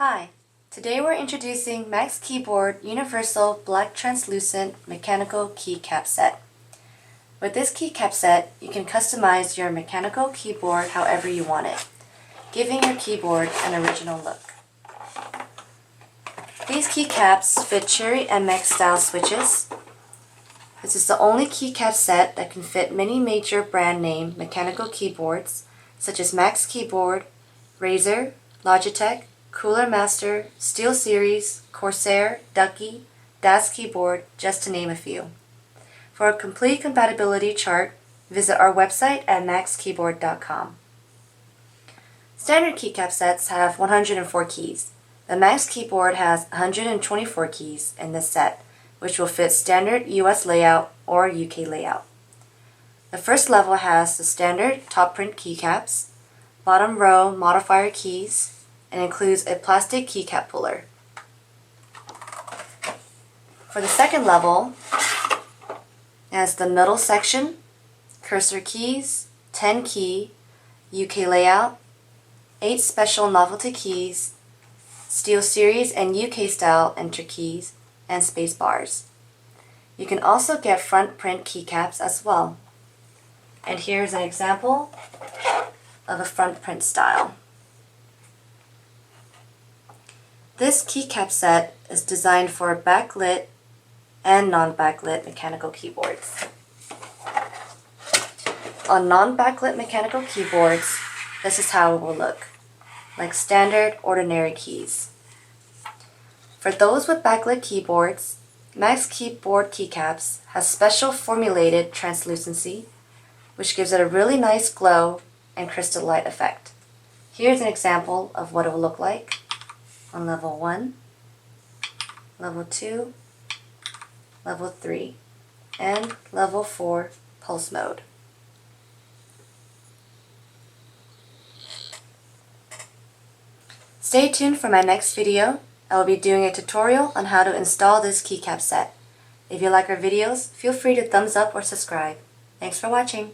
Hi, today we're introducing Max Keyboard Universal Black Translucent Mechanical Keycap Set. With this keycap set, you can customize your mechanical keyboard however you want it, giving your keyboard an original look. These keycaps fit Cherry MX style switches. This is the only keycap set that can fit many major brand name mechanical keyboards such as Max Keyboard, Razer, Logitech, Cooler Master, SteelSeries, Corsair, Ducky, Das Keyboard, just to name a few. For a complete compatibility chart, visit our website at maxkeyboard.com. Standard keycap sets have 104 keys. The Max Keyboard has 124 keys in this set, which will fit standard US layout or UK layout. The first level has the standard top print keycaps, bottom row modifier keys, and includes a plastic keycap puller. For the second level, it has the middle section, cursor keys, 10 key, UK layout, 8 special novelty keys, SteelSeries and UK style enter keys, and space bars. You can also get front print keycaps as well. And here's an example of a front print style. This keycap set is designed for backlit and non-backlit mechanical keyboards. On non-backlit mechanical keyboards, this is how it will look, like standard ordinary keys. For those with backlit keyboards, Max Keyboard keycaps has special formulated translucency, which gives it a really nice glow and crystal light effect. Here's an example of what it will look like on level 1, level 2, level 3, and level 4 pulse mode. Stay tuned for my next video. I will be doing a tutorial on how to install this keycap set. If you like our videos, feel free to thumbs up or subscribe. Thanks for watching.